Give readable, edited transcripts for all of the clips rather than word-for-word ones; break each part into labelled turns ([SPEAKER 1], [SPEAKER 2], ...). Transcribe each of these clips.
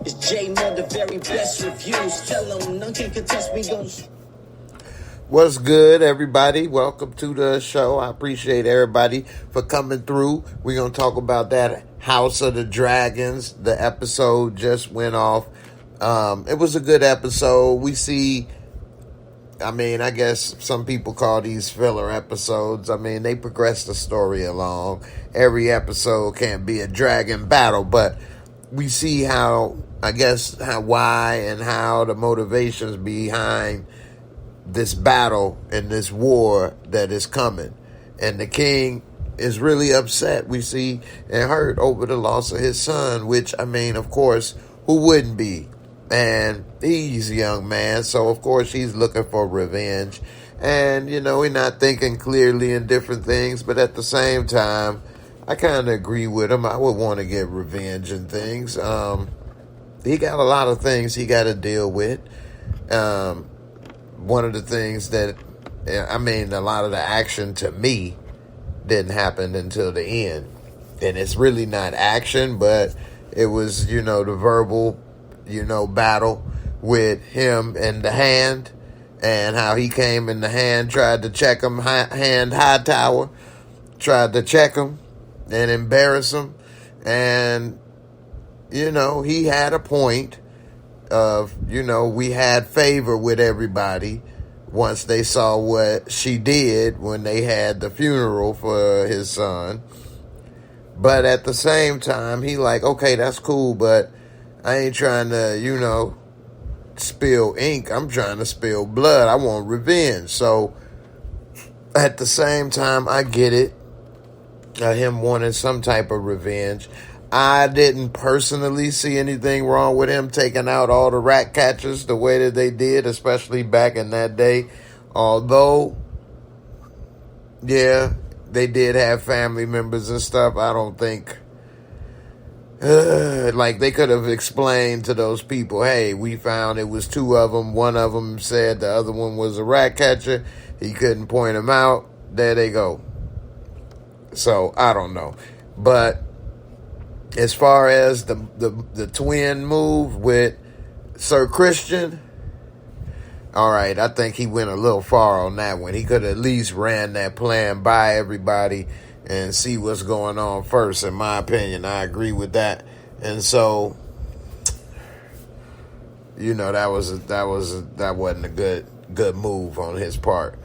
[SPEAKER 1] It's J-Moore, the very best reviews. Tell them none can contest me on.
[SPEAKER 2] What's good, everybody? Welcome to the show. I appreciate everybody for coming through. We're going to talk about that House of the Dragons. The episode just went off. It was a good episode. We see, I guess some people call these filler episodes. They progress the story along. Every episode can't be a dragon battle, but we see why and how the motivations behind this battle and this war that is coming. And the king is really upset, we see, and hurt over the loss of his son, which, of course, who wouldn't be? And he's a young man, so of course he's looking for revenge. And, he's not thinking clearly in different things, but at the same time, I kind of agree with him. I would want to get revenge and things. He got a lot of things he got to deal with. One of the things that, a lot of the action to me didn't happen until the end. And it's really not action, but it was, the verbal, battle with him and the Hand, and how he came in the Hand, tried to check him, Hand Hightower, tried to check him and embarrass him. And, he had a point of, we had favor with everybody once they saw what she did when they had the funeral for his son. But at the same time, he like, okay, that's cool, but I ain't trying to, spill ink. I'm trying to spill blood. I want revenge. So at the same time, I get it. Him wanting some type of revenge. I didn't personally see anything wrong with him taking out all the rat catchers the way that they did, especially back in that day. Although, yeah, they did have family members and stuff. I don't think, they could have explained to those people, hey, we found it was two of them. One of them said the other one was a rat catcher. He couldn't point them out. There they go. So, I don't know. But as far as the twin move with Sir Christian, all right, I think he went a little far on that one. He could have at least ran that plan by everybody and see what's going on first, in my opinion. I agree with that. And so, that wasn't a good move on his part.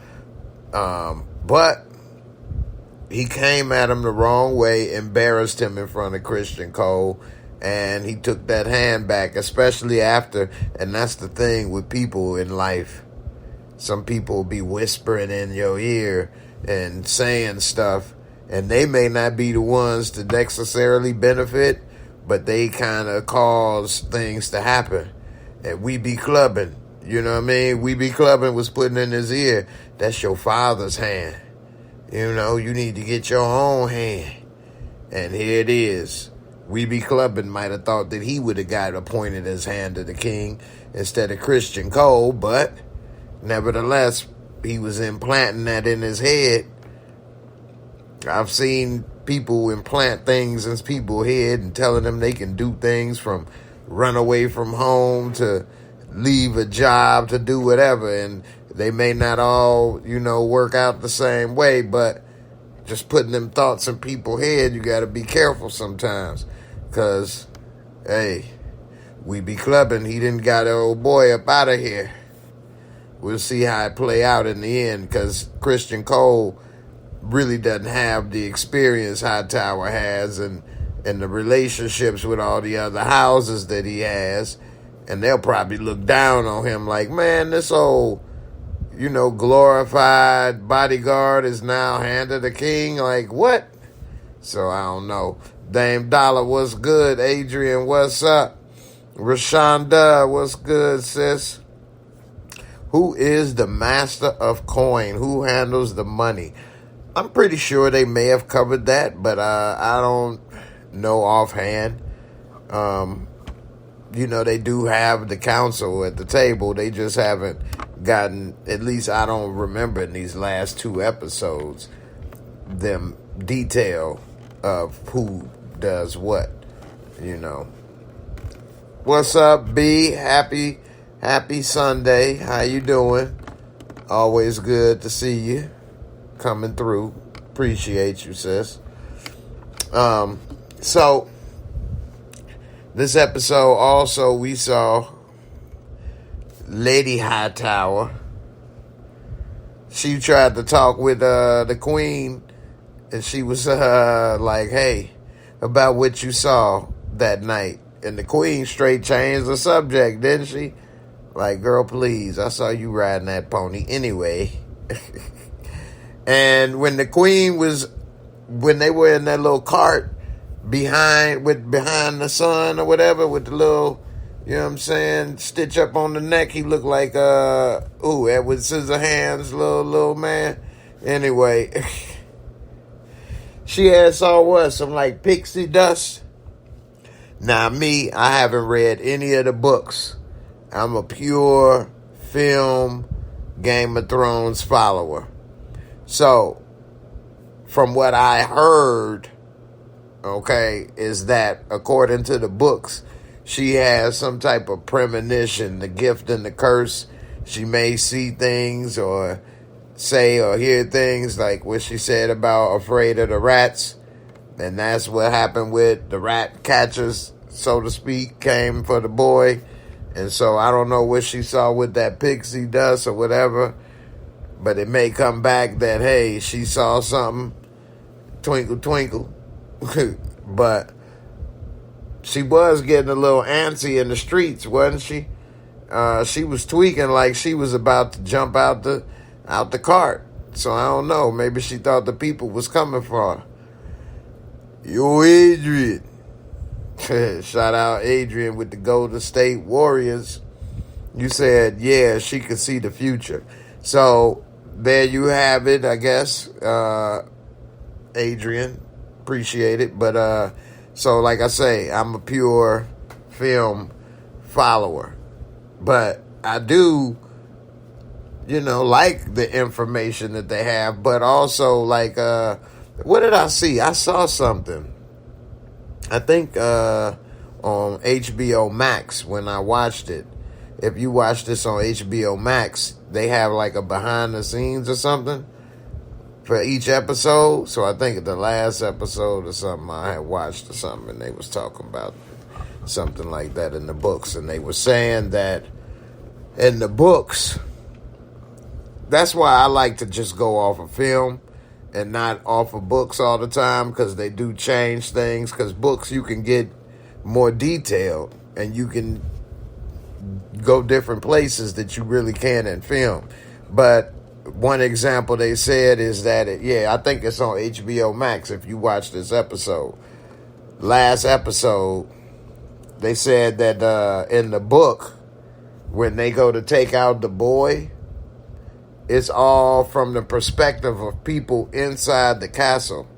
[SPEAKER 2] But he came at him the wrong way, embarrassed him in front of Christian Cole, and he took that hand back, especially after, and that's the thing with people in life. Some people be whispering in your ear and saying stuff, and they may not be the ones to necessarily benefit, but they kind of cause things to happen. And we be clubbing, We be clubbing was putting in his ear, that's your father's hand. You need to get your own hand. And here it is. We Be Clubbing might have thought that he would have got appointed as Hand of the King instead of Christian Cole, but nevertheless, he was implanting that in his head. I've seen people implant things in people's head and telling them they can do things from run away from home to leave a job to do whatever, and they may not all, work out the same way, but just putting them thoughts in people's head, you got to be careful sometimes. Because, hey, we be clubbing. He didn't got an old boy up out of here. We'll see how it play out in the end, because Christian Cole really doesn't have the experience Hightower has and the relationships with all the other houses that he has. And they'll probably look down on him like, man, this old, glorified bodyguard is now Hand of the King. Like, what? So, I don't know. Dame Dollar, what's good? Adrian, what's up? Rashonda, what's good, sis? Who is the master of coin? Who handles the money? I'm pretty sure they may have covered that, but I don't know offhand. They do have the council at the table. They just haven't gotten, at least I don't remember in these last two episodes, them detail of who does what, What's up, B? Happy Sunday. How you doing? Always good to see you coming through. Appreciate you, sis. So this episode also we saw Lady Hightower. She tried to talk with the Queen, and she was like, "Hey, about what you saw that night." And the Queen straight changed the subject, didn't she? Like, girl, please, I saw you riding that pony anyway. And when the Queen when they were in that little cart behind the sun or whatever, with the little, you know what I'm saying, stitch up on the neck, he looked like Edward Scissorhands, little man. Anyway, she had saw what, some like pixie dust. Now me, I haven't read any of the books. I'm a pure film Game of Thrones follower. So, from what I heard, okay, is that according to the books, she has some type of premonition, the gift and the curse. She may see things or say or hear things like what she said about afraid of the rats. And that's what happened with the rat catchers, so to speak, came for the boy. And so I don't know what she saw with that pixie dust or whatever. But it may come back that, hey, she saw something. Twinkle, twinkle. But she was getting a little antsy in the streets, wasn't she? She was tweaking like she was about to jump out the cart. So I don't know. Maybe she thought the people was coming for her. Yo, Adrian. Shout out Adrian with the Golden State Warriors. You said, yeah, she could see the future. So there you have it, I guess. Adrian, appreciate it. But so like I say, I'm a pure film follower. But I do, like the information that they have. But also, like, what did I see? I saw something. I think on HBO Max when I watched it. If you watch this on HBO Max, they have like a behind the scenes or something for each episode. So I think the last episode or something I had watched or something, and they was talking about something like that in the books. And they were saying that in the books, that's why I like to just go off of film and not off of books all the time, because they do change things. Because books, you can get more detailed and you can go different places that you really can in film. But one example they said is that, I think it's on HBO Max if you watch this episode. Last episode, they said that in the book, when they go to take out the boy, it's all from the perspective of people inside the castle,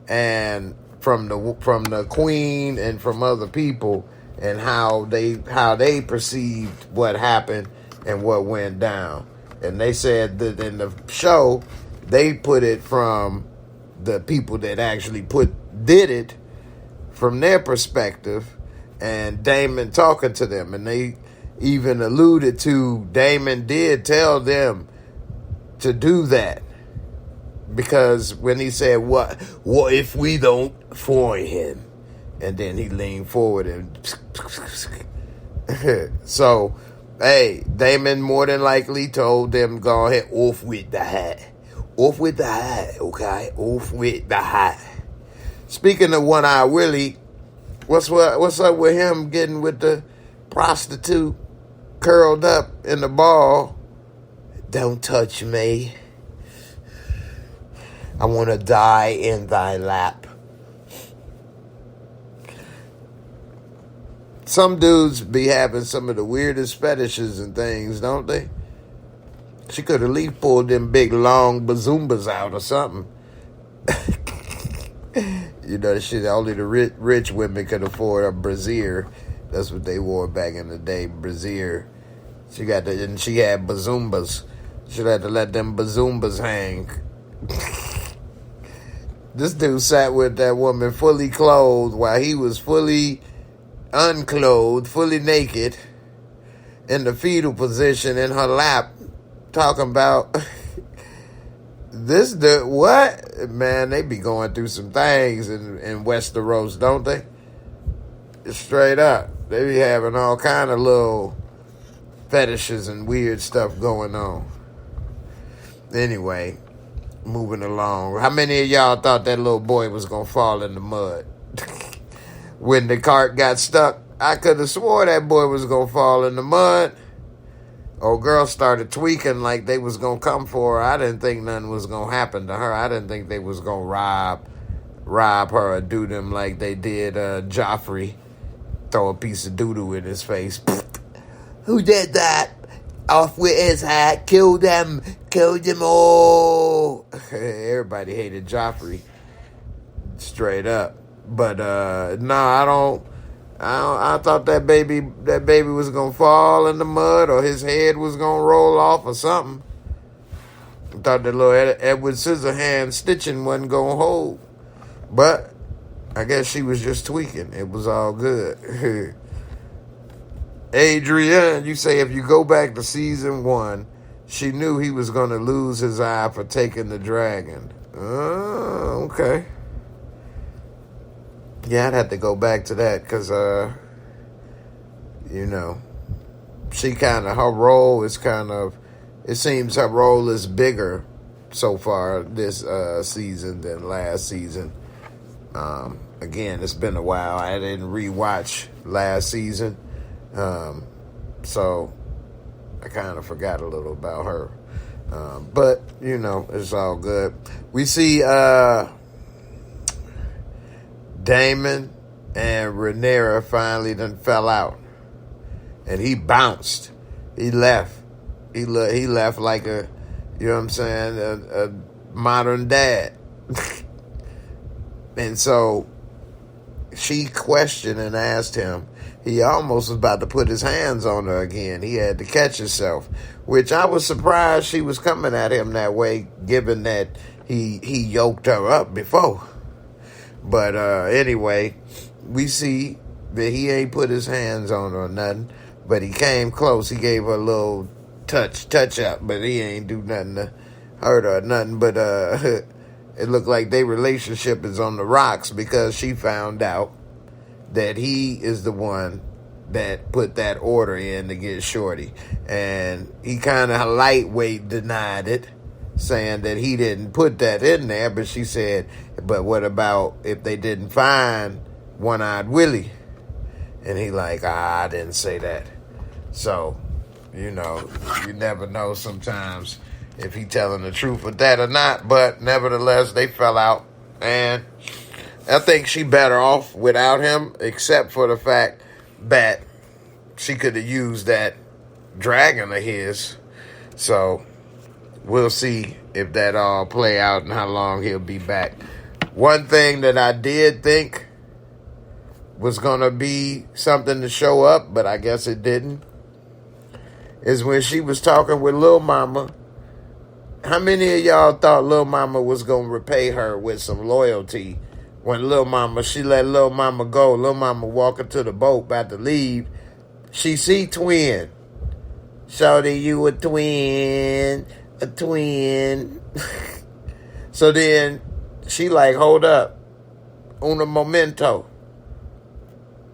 [SPEAKER 2] and from the queen and from other people, and how they perceived what happened and what went down. And they said that in the show, they put it from the people that actually did it from their perspective, and Damon talking to them, and they even alluded to Damon did tell them to do that, because when he said, what if we don't find him, and then he leaned forward and so, hey, Damon more than likely told them, go ahead, off with the hat, okay, off with the hat. Speaking of One Eye Willie, what's up with him getting with the prostitute curled up in the ball? Don't touch me. I want to die in thy lap. Some dudes be having some of the weirdest fetishes and things, don't they? She could at least pull them big long bazoombas out or something. Shit only the rich women could afford a brassiere. That's what they wore back in the day, brassiere. She had bazoombas. Should have to let them bazoombas hang. This dude sat with that woman fully clothed while he was fully unclothed, fully naked, in the fetal position in her lap, talking about what? Man, they be going through some things in Westeros, don't they? Straight up. They be having all kind of little fetishes and weird stuff going on. Anyway, moving along. How many of y'all thought that little boy was going to fall in the mud? When the cart got stuck, I could have swore that boy was going to fall in the mud. Old girl started tweaking like they was going to come for her. I didn't think nothing was going to happen to her. I didn't think they was going to rob her or do them like they did Joffrey. Throw a piece of doo-doo in his face. Who did that? Off with his hat. Kill them all. Everybody hated Joffrey. Straight up. But no, I thought that baby was gonna fall in the mud or his head was gonna roll off or something. I thought that little Edward Scissorhands stitching wasn't gonna hold. But I guess she was just tweaking. It was all good. Adrienne, you say if you go back to season 1, she knew he was going to lose his eye for taking the dragon. Oh, okay. Yeah, I'd have to go back to that because, she her role is it seems her role is bigger so far this season than last season. Again, it's been a while. I didn't rewatch last season. So I kind of forgot a little about her. But, it's all good. We see Damon and Rhaenyra finally done fell out. And he bounced. He left. He left like a modern dad. And so she questioned and asked him. He almost was about to put his hands on her again. He had to catch himself, which I was surprised she was coming at him that way, given that he yoked her up before. But anyway, we see that he ain't put his hands on her or nothing, but he came close. He gave her a little touch up, but he ain't do nothing to hurt her or nothing. But it looked like their relationship is on the rocks because she found out that he is the one that put that order in to get Shorty. And he kind of lightweight denied it, saying that he didn't put that in there. But she said, but what about if they didn't find One-Eyed Willie? And he like, I didn't say that. So, you never know sometimes if he telling the truth with that or not. But nevertheless, they fell out. And I think she better off without him, except for the fact that she could have used that dragon of his. So we'll see if that all play out and how long he'll be back. One thing that I did think was going to be something to show up, but I guess it didn't, is when she was talking with Lil Mama. How many of y'all thought Lil Mama was going to repay her with some loyalty? When she let Lil Mama go, Lil Mama walking to the boat, about to leave, she see Twin. Shawty, you a twin. So then she like, hold up. Un momento.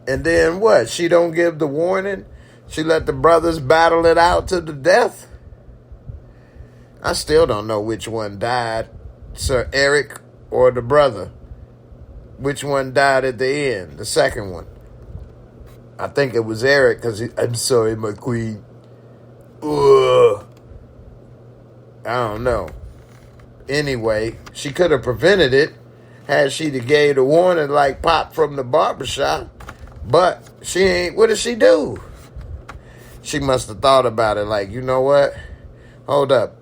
[SPEAKER 2] And then what? She don't give the warning? She let the brothers battle it out to the death? I still don't know which one died, Sir Eric or the brother. Which one died at the end? The second one. I think it was Eric because I'm sorry, my queen. Ugh. I don't know. Anyway, she could have prevented it had she gave the warning like Pop from the barbershop. But she ain't. What did she do? She must have thought about it like, you know what? Hold up.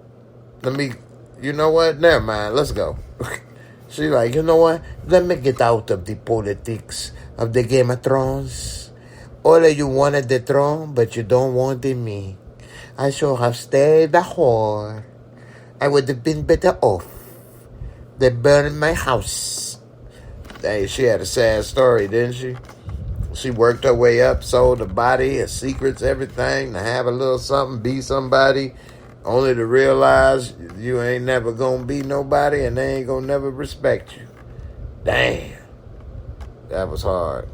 [SPEAKER 2] You know what? Never mind. Let's go. She like, you know what? Let me get out of the politics of the Game of Thrones. All of you wanted the throne, but you don't want me. I should have stayed a whore. I would have been better off. They burned my house. Hey, she had a sad story, didn't she? She worked her way up, sold her body, her secrets, everything, to have a little something, be somebody, only to realize you ain't never gonna be nobody and they ain't gonna never respect you. Damn. That was hard.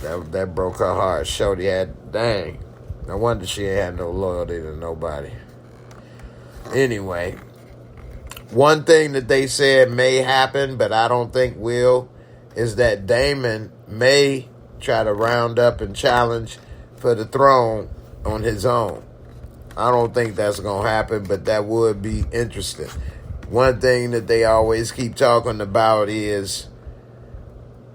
[SPEAKER 2] That broke her heart. Shorty had, dang. No wonder she ain't had no loyalty to nobody. Anyway, one thing that they said may happen, but I don't think will, is that Damon may try to round up and challenge for the throne on his own. I don't think that's going to happen, but that would be interesting. One thing that they always keep talking about is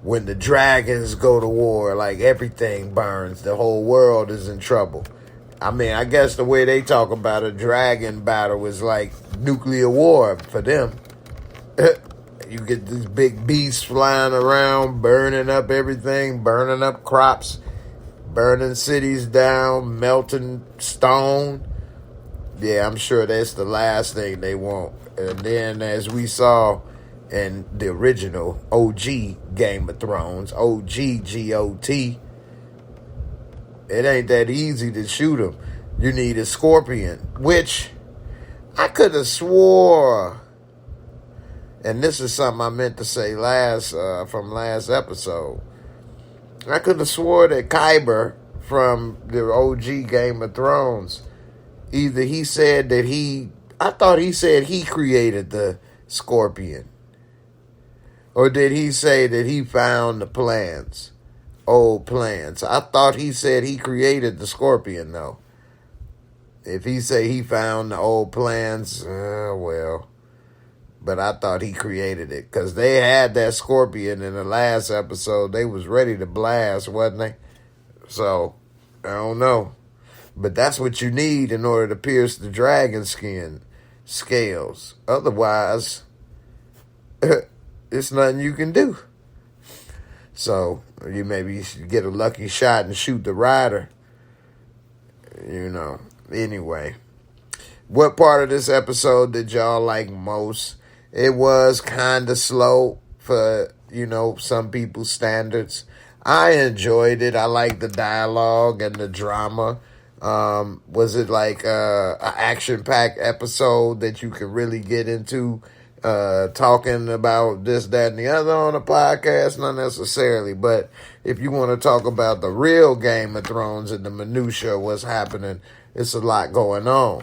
[SPEAKER 2] when the dragons go to war, like everything burns, the whole world is in trouble. I mean, I guess the way they talk about a dragon battle is like nuclear war for them. You get these big beasts flying around, burning up everything, burning up crops, burning cities down, melting stone. Yeah, I'm sure that's the last thing they want. And then, as we saw in the original OG Game of Thrones, OG GOT, it ain't that easy to shoot him. You need a scorpion, which I could have swore, and this is something I meant to say from last episode. I could have swore that Kyber from the OG Game of Thrones, either he said that I thought he said he created the scorpion. Or did he say that he found the plans? Old plans. I thought he said he created the scorpion, though. If he say he found the old plans, well. But I thought he created it. Because they had that scorpion in the last episode. They was ready to blast, wasn't they? So, I don't know. But that's what you need in order to pierce the dragon skin scales. Otherwise, it's nothing you can do. So, you maybe should get a lucky shot and shoot the rider. Anyway. What part of this episode did y'all like most? It was kind of slow for, some people's standards. I enjoyed it. I liked the dialogue and the drama. Was it like an action-packed episode that you could really get into talking about this, that, and the other on a podcast? Not necessarily, but if you want to talk about the real Game of Thrones and the minutia, what's happening, it's a lot going on.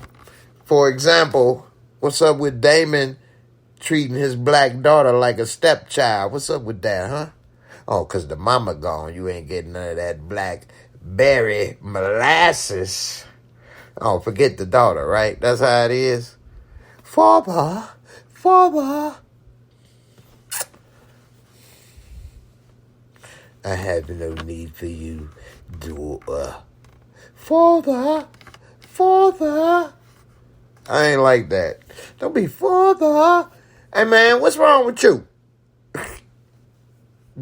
[SPEAKER 2] For example, what's up with Damon treating his black daughter like a stepchild? What's up with that, huh? Oh, because the mama gone. You ain't getting none of that blackberry molasses. Oh, forget the daughter, right? That's how it is. Father. I have no need for you, daughter. Father. I ain't like that. Don't be father. Hey, man, what's wrong with you?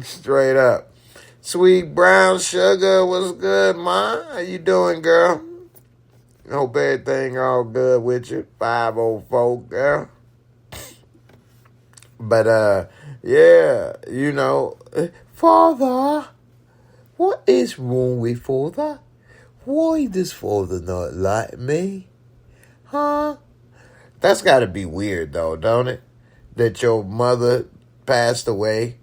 [SPEAKER 2] Straight up. Sweet brown sugar, what's good, ma? How you doing, girl? Hope everything all good with you. 504, girl. But, yeah, Father, what is wrong with father? Why does father not like me? Huh? That's got to be weird, though, don't it? That your mother passed away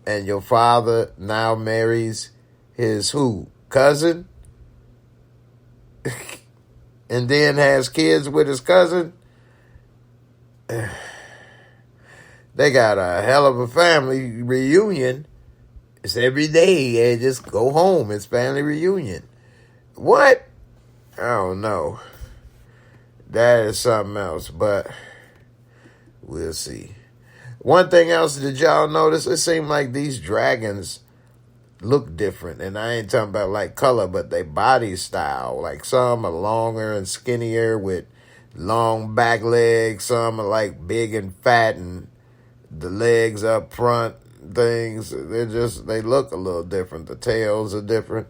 [SPEAKER 2] and your father now marries his who? Cousin? And then has kids with his cousin? They got a hell of a family reunion. It's every day. They just go home. It's family reunion. What? I don't know. That is something else, but we'll see. One thing else, did y'all notice? It seemed like these dragons look different. And I ain't talking about like color, but they body style. Like some are longer and skinnier with long back legs. Some are like big and fat and the legs up front things. They look a little different. The tails are different,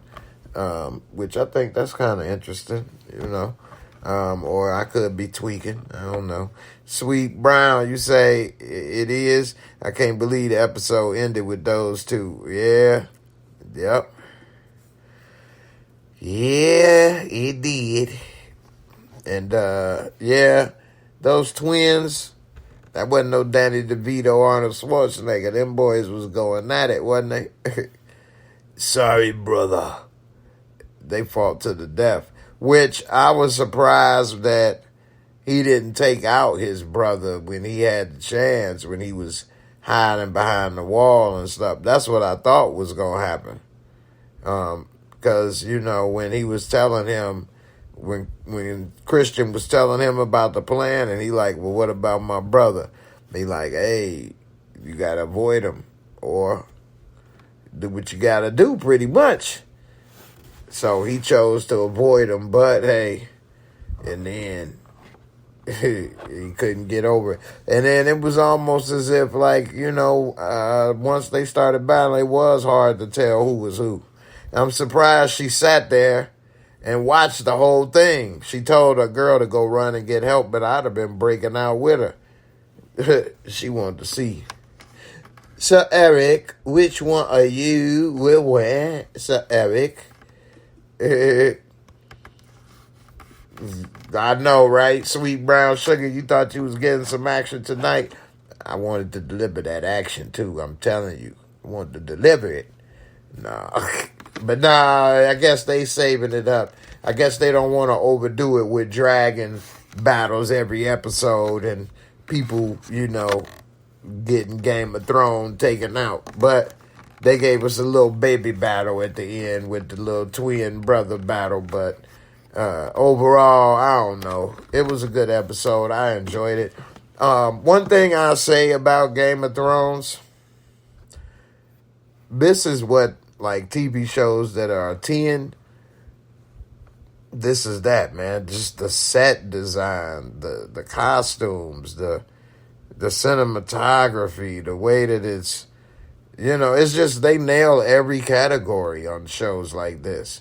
[SPEAKER 2] which I think that's kind of interesting, or I could be tweaking. I don't know. Sweet Brown, you say it is? I can't believe the episode ended with those two. Yeah. Yep. Yeah, it did. And, yeah, those twins, that wasn't no Danny DeVito, Arnold Schwarzenegger. Them boys was going at it, wasn't they? Sorry, brother. They fought to the death, which I was surprised that he didn't take out his brother when he had the chance, when he was hiding behind the wall and stuff. That's what I thought was going to happen. Because, when he was telling him, when Christian was telling him about the plan, and he like, well, what about my brother? He like, hey, you got to avoid him or do what you got to do pretty much. So he chose to avoid him, but hey, in the end, he couldn't get over it. And then it was almost as if, like, once they started battling, it was hard to tell who was who. I'm surprised she sat there and watched the whole thing. She told her girl to go run and get help, but I'd have been breaking out with her. She wanted to see. So, Eric, which one are you will wear? So, Eric. I know, right? Sweet brown sugar, you thought you was getting some action tonight. I wanted to deliver that action, too. I'm telling you. I wanted to deliver it. No. But I guess they saving it up. I guess they don't want to overdo it with dragon battles every episode and people, getting Game of Thrones taken out. But they gave us a little baby battle at the end with the little twin brother battle. But overall, I don't know. It was a good episode. I enjoyed it. One thing I'll say about Game of Thrones, this is what, like, TV shows that are 10, this is that, man. Just the set design, the costumes, the cinematography, the way that it's, it's just they nail every category on shows like this.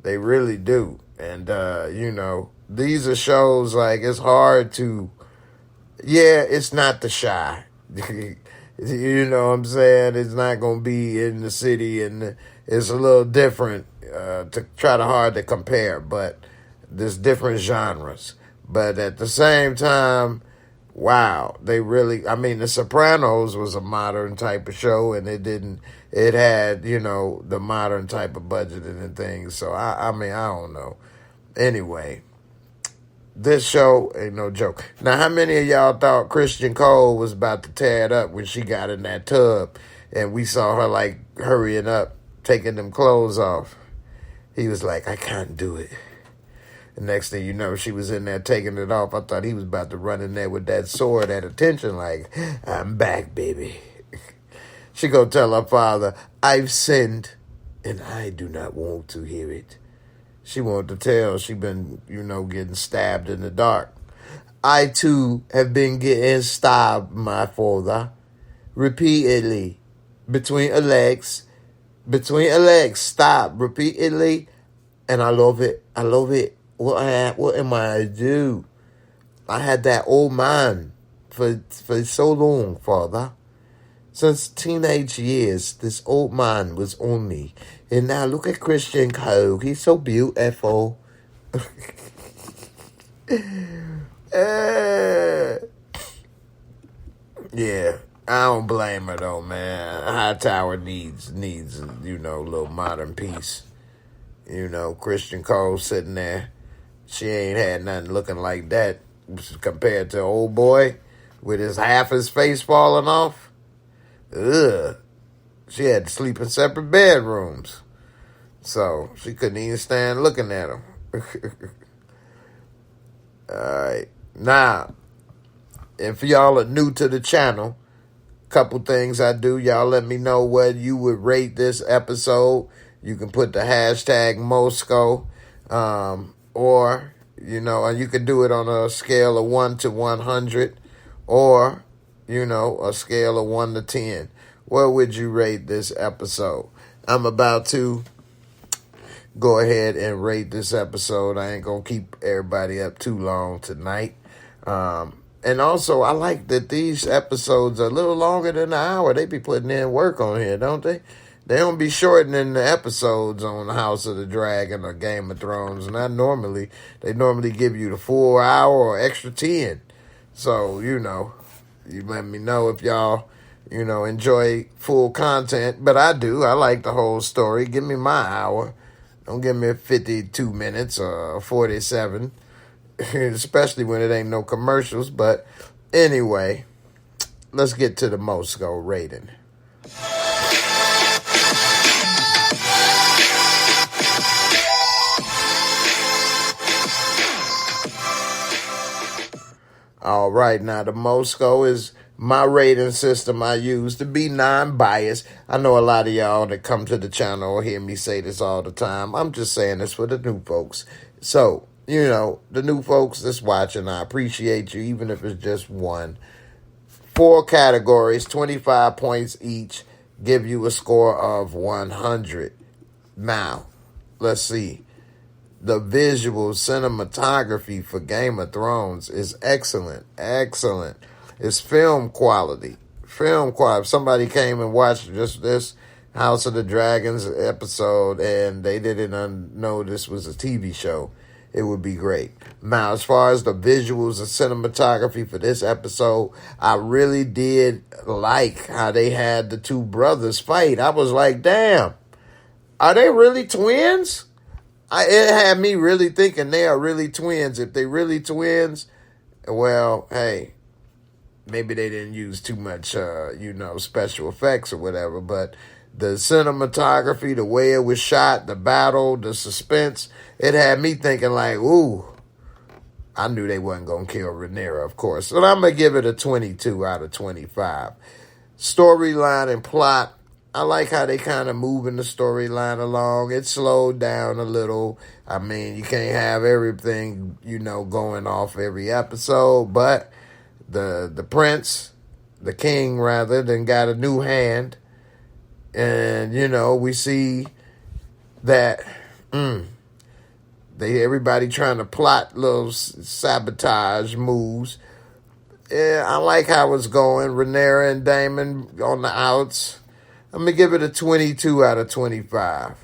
[SPEAKER 2] They really do. And, these are shows, like, it's hard to, it's not The Shy. You know what I'm saying? It's not going to be in the city, and it's a little different to try hard to compare, but there's different genres. But at the same time, wow, they really, The Sopranos was a modern type of show, and it had, the modern type of budgeting and things. So, I don't know. Anyway, this show ain't no joke. Now, how many of y'all thought Christian Cole was about to tear it up when she got in that tub and we saw her, like, hurrying up, taking them clothes off? He was like, I can't do it. The next thing you know, she was in there taking it off. I thought he was about to run in there with that sword at attention, like, I'm back, baby. She gonna tell her father, I've sinned, and I do not want to hear it. She wanted to tell she been, getting stabbed in the dark. I, too, have been getting stabbed, my father, repeatedly. Between her legs, stabbed repeatedly, and I love it. I love it. What am I to do? I had that old man for so long, father. Since teenage years, this old man was on me. And now look at Christian Cole. He's so beautiful. Yeah, I don't blame her though, man. Hightower needs a little modern piece. Christian Cole sitting there. She ain't had nothing looking like that compared to old boy with half his face falling off. Ugh. She had to sleep in separate bedrooms. So she couldn't even stand looking at him. Alright. Now, if y'all are new to the channel, couple things I do. Y'all let me know what you would rate this episode. You can put the hashtag Moorescore. Or, and you can do it on a scale of 1 to 100. Or, a scale of 1 to 10. What would you rate this episode? I'm about to go ahead and rate this episode. I ain't going to keep everybody up too long tonight. And also, I like that these episodes are a little longer than an hour. They be putting in work on here, don't they? They don't be shortening the episodes on House of the Dragon or Game of Thrones. Not normally. They normally give you the full hour or extra 10. So, you let me know if y'all, enjoy full content. But I do. I like the whole story. Give me my hour. Don't give me 52 minutes or 47. Especially when it ain't no commercials. But anyway, let's get to the Moorescore rating. All right, now the Moorescore is my rating system I use to be non-biased. I know a lot of y'all that come to the channel or hear me say this all the time. I'm just saying this for the new folks. So, the new folks that's watching, I appreciate you, even if it's just one. 4 categories, 25 points each, give you a score of 100. Now, let's see. The visual cinematography for Game of Thrones is excellent. Excellent. It's film quality. Film quality. If somebody came and watched just this House of the Dragons episode and they didn't know this was a TV show, it would be great. Now, as far as the visuals and cinematography for this episode, I really did like how they had the two brothers fight. I was like, damn, are they really twins? It had me really thinking they are really twins. If they really twins, well, hey, maybe they didn't use too much, special effects or whatever. But the cinematography, the way it was shot, the battle, the suspense, it had me thinking like, ooh, I knew they wasn't going to kill Rhaenyra, of course. So I'm going to give it a 22 out of 25. Storyline and plot. I like how they kind of moving the storyline along. It slowed down a little. I mean, you can't have everything, going off every episode. But the prince, the king rather, then got a new hand. And, we see that everybody trying to plot little sabotage moves. Yeah, I like how it's going. Rhaenyra and Daemon on the outs. I'm going to give it a 22 out of 25.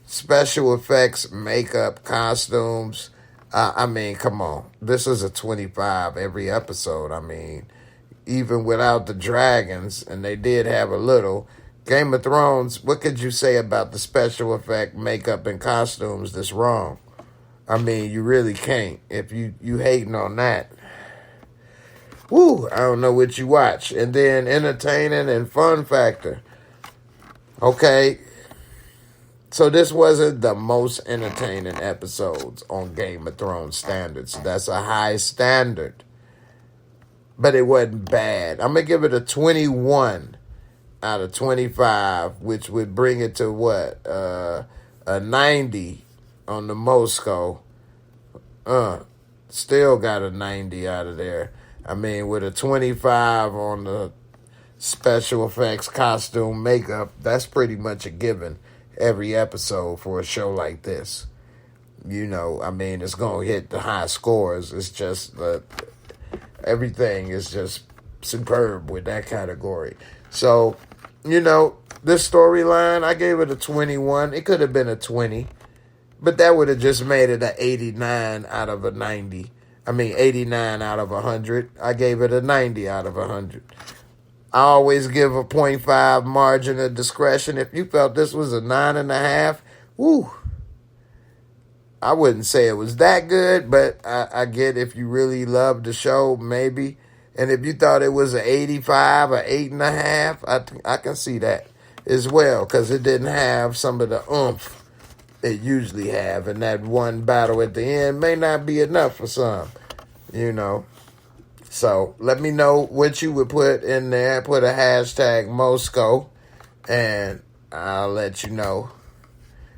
[SPEAKER 2] Special effects, makeup, costumes. Come on. This is a 25 every episode. I mean, even without the dragons, and they did have a little. Game of Thrones, what could you say about the special effect, makeup, and costumes that's wrong? I mean, you really can't. If you hating on that. Woo, I don't know what you watch. And then entertaining and fun factor. Okay. So this wasn't the most entertaining episodes on Game of Thrones standards. That's a high standard. But it wasn't bad. I'm going to give it a 21 out of 25, which would bring it to what? A 90 on the Moorescore. Still got a 90 out of there. I mean, with a 25 on the special effects, costume, makeup, that's pretty much a given every episode for a show like this. It's going to hit the high scores. It's just everything is just superb with that category. So, this storyline, I gave it a 21. It could have been a 20, but that would have just made it an 89 out of a 90. 89 out of 100. I gave it a 90 out of 100. I always give a 0.5 margin of discretion. If you felt this was a 9.5, woo. I wouldn't say it was that good, but I get if you really love the show, maybe. And if you thought it was an 85 or 8.5, I can see that as well, because it didn't have some of the oomph it usually have, and that one battle at the end may not be enough for some, So let me know what you would put in there. Put a hashtag Moorescore, and I'll let you know,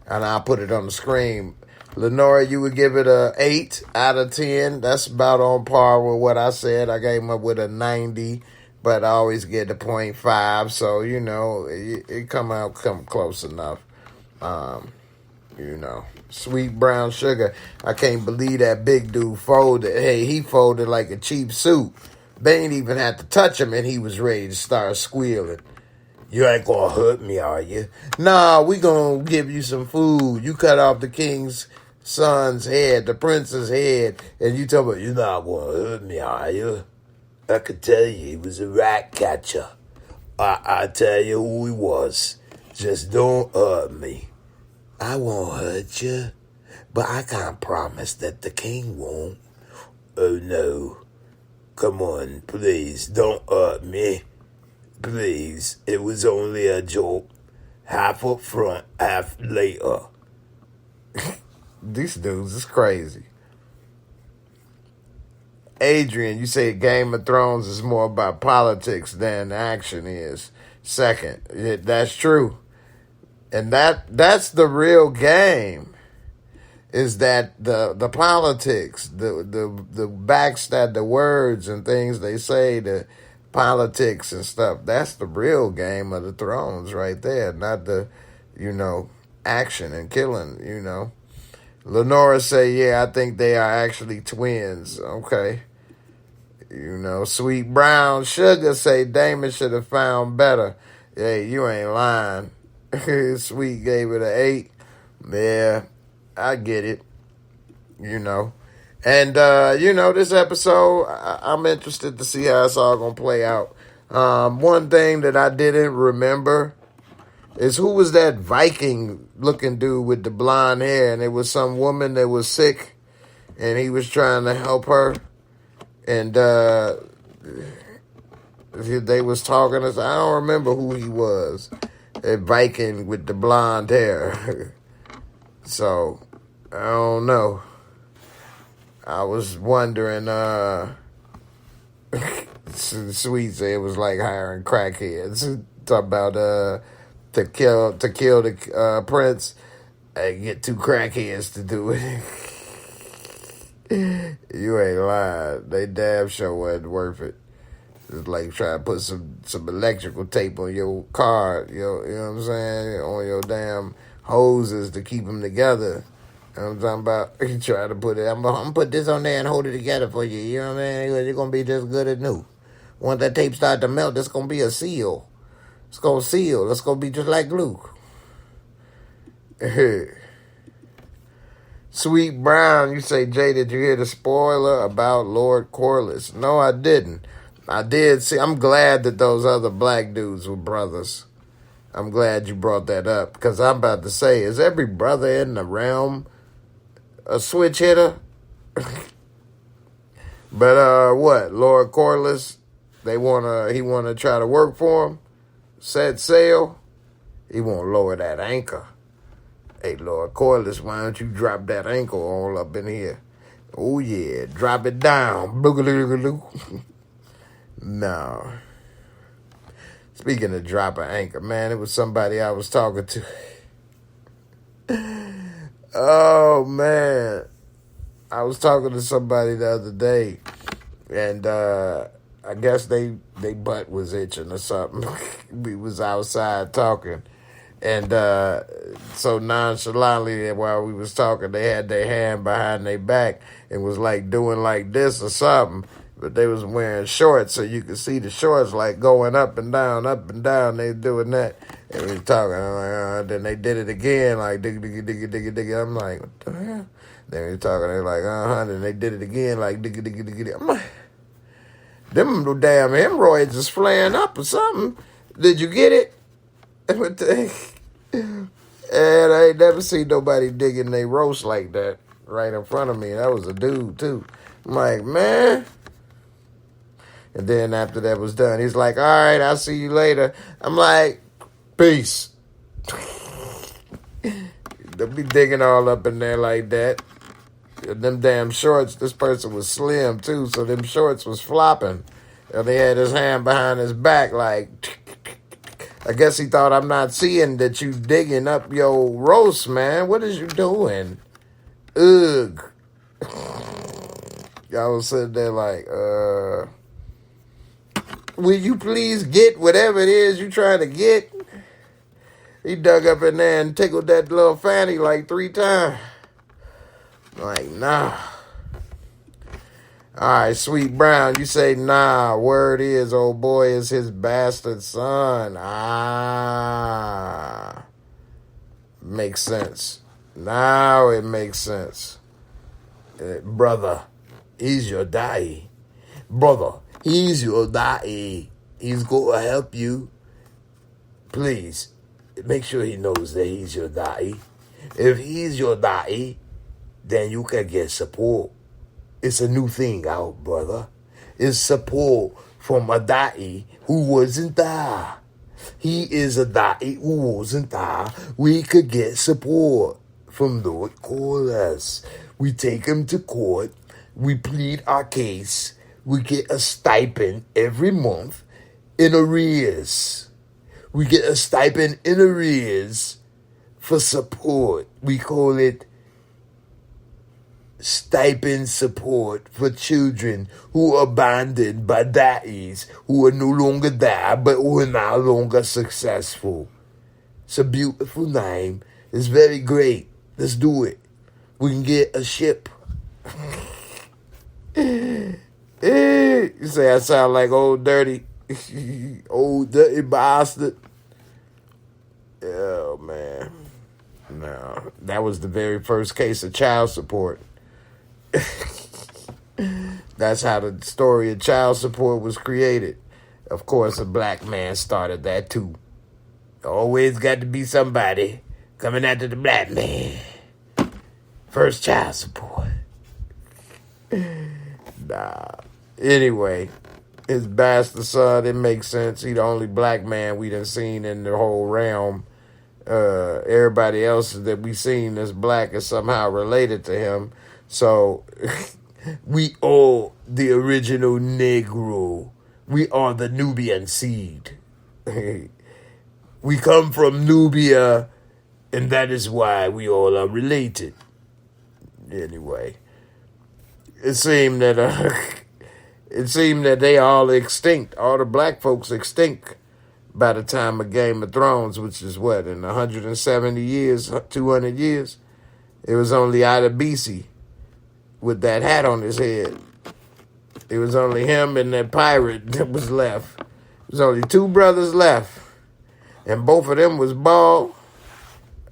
[SPEAKER 2] and I'll put it on the screen. Lenora, you would give it a 8 out of 10. That's about on par with what I said. I gave him up with a 90, but I always get the 0.5, so it come close enough. Sweet brown sugar. I can't believe that big dude folded. Hey, he folded like a cheap suit. They ain't even had to touch him, and he was ready to start squealing. You ain't gonna hurt me, are you? Nah, we gonna give you some food. You cut off the king's son's head, the prince's head, and you tell me, you're not gonna hurt me, are you? I could tell you he was a rat catcher. I tell you who he was. Just don't hurt me. I won't hurt you, but I can't promise that the king won't. Oh no. Come on, please, don't hurt me. Please, it was only a joke. Half up front, half later. These dudes is crazy. Adrian, you say Game of Thrones is more about politics than action is. Second, that's true. And that's the real game. Is that the politics, the backstab, the words and things they say, the politics and stuff. That's the real Game of the Thrones right there, not the, action and killing, Lenora say, yeah, I think they are actually twins. Okay. Sweet Brown Sugar say Damon should have found better. Yeah, you ain't lying. Sweet gave it an 8. Yeah, I get it. And, this episode, I'm interested to see how it's all going to play out. One thing that I didn't remember is who was that Viking-looking dude with the blonde hair, and it was some woman that was sick, and he was trying to help her, and they was talking. I don't remember who he was, a Viking with the blonde hair. So, I don't know. I was wondering, Sweet said it was like hiring crackheads. Talk about, to kill the prince, and get 2 crackheads to do it. You ain't lying. They damn sure wasn't worth it. It's like trying to put some electrical tape on your car, you know what I'm saying, on your damn hoses to keep them together. You know what I'm talking about? You try to put it, I'm going to put this on there and hold it together for you. You know what I mean? It's going to be just good as new. Once that tape start to melt, it's going to be a seal. It's going to seal. It's going to be just like glue. Sweet Brown, you say, Jay, did you hear the spoiler about Lord Corliss? No, I didn't. I did see. I'm glad that those other black dudes were brothers. I'm glad you brought that up, because I'm about to say, is every brother in the realm a switch hitter? But what? Lord Corliss, he wanna try to work for him? Set sail? He won't lower that anchor. Hey, Lord Corliss, why don't you drop that anchor all up in here? Oh, yeah, drop it down. No. Speaking of dropping anchor, man, it was somebody I was talking to. Oh, man. I was talking to somebody the other day, and I guess they butt was itching or something. We was outside talking. And so nonchalantly, while we was talking, they had their hand behind their back and was like doing like this or something. But they was wearing shorts, so you could see the shorts like going up and down, up and down. They doing that. And we was talking. I'm like, then they did it again, like diggy, diggy, diggy, diggy, diggy. I'm like, what the hell? Then we was talking. They like, and they did it again, like diggy, diggy, diggy, diggy. I'm like, them damn hemorrhoids is flaring up or something. Did you get it? And I ain't never seen nobody digging they roast like that right in front of me. That was a dude, too. I'm like, man. And then after that was done, he's like, all right, I'll see you later. I'm like, peace. Don't be digging all up in there like that. And them damn shorts, this person was slim, too, so them shorts was flopping. And he had his hand behind his back like... I guess he thought I'm not seeing that you digging up your roast, man. What is you doing? Ugh. Y'all was sitting there like, will you please get whatever it is you trying to get? He dug up in there and tickled that little fanny like 3 times. Like, nah. All right, Sweet Brown, you say, nah, word is, old boy is his bastard son. Ah, makes sense. Now it makes sense. Brother, he's your daddy. Brother, he's your daddy. He's going to help you. Please, make sure he knows that he's your daddy. If he's your daddy, then you can get support. It's a new thing out, brother. It's support from a daddy who wasn't there. He is a daddy who wasn't there. We could get support from Lord Callers. We take him to court. We plead our case. We get a stipend every month in arrears. We get a stipend in arrears for support. We call it stipend support for children who are abandoned by daddies who are no longer there but who are no longer successful. It's a beautiful name. It's very great. Let's do it. We can get a ship. You say I sound like old dirty, old dirty bastard. Oh, man. No, that was the very first case of child support. That's how the story of child support was created. Of course, a black man started that too. Always got to be somebody coming after the black man. First child support. Nah. Anyway, his bastard son, it makes sense. He the only black man we done seen in the whole realm. Everybody else that we seen that's black is somehow related to him. So we are the original Negro. We are the Nubian seed. We come from Nubia, and that is why we all are related. Anyway, it seemed that they all extinct. All the black folks extinct by the time of Game of Thrones, which is what, in 170 years, 200 years? It was only Adebisi with that hat on his head. It was only him and that pirate that was left. There was only two brothers left. And both of them was bald.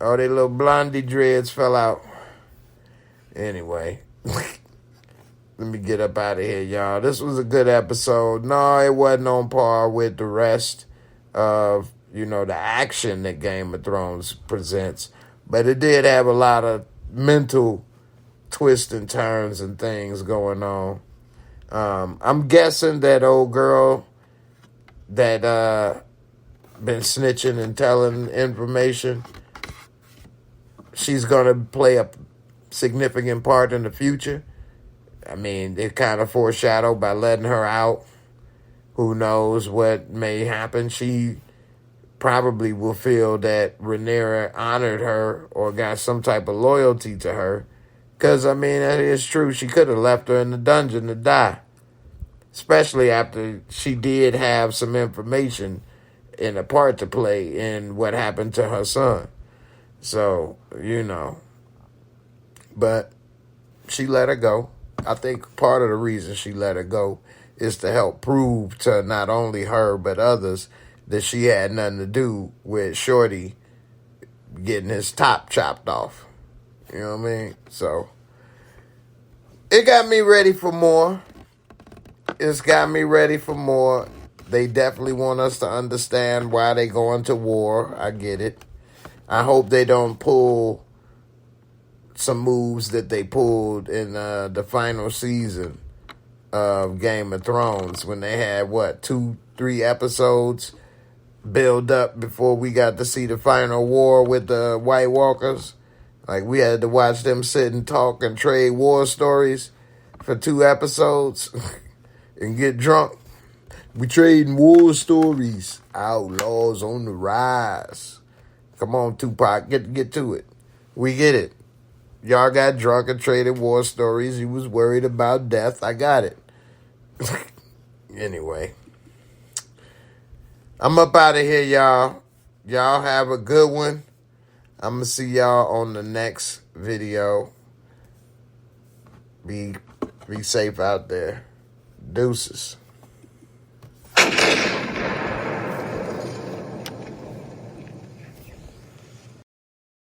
[SPEAKER 2] All their little blondie dreads fell out. Anyway, let me get up out of here, y'all. This was a good episode. No, it wasn't on par with the rest of, the action that Game of Thrones presents. But it did have a lot of mental twists and turns and things going on. I'm guessing that old girl that been snitching and telling information, she's going to play a significant part in the future. I mean, it kind of foreshadowed by letting her out. Who knows what may happen? She probably will feel that Rhaenyra honored her or got some type of loyalty to her. Because, I mean, that is true. She could have left her in the dungeon to die. Especially after she did have some information and a part to play in what happened to her son. So, But she let her go. I think part of the reason she let her go is to help prove to not only her but others that she had nothing to do with Shorty getting his top chopped off. You know what I mean? So it got me ready for more. It's got me ready for more. They definitely want us to understand why they going to war. I get it. I hope they don't pull some moves that they pulled in the final season of Game of Thrones when they had, 2-3 episodes build up before we got to see the final war with the White Walkers. Like, we had to watch them sit and talk and trade war stories for 2 episodes and get drunk. We trading war stories. Outlaws on the rise. Come on, Tupac, get to it. We get it. Y'all got drunk and traded war stories. You was worried about death. I got it. Anyway. I'm up out of here, y'all. Y'all have a good one. I'm going to see y'all on the next video. Be Be safe out there. Deuces.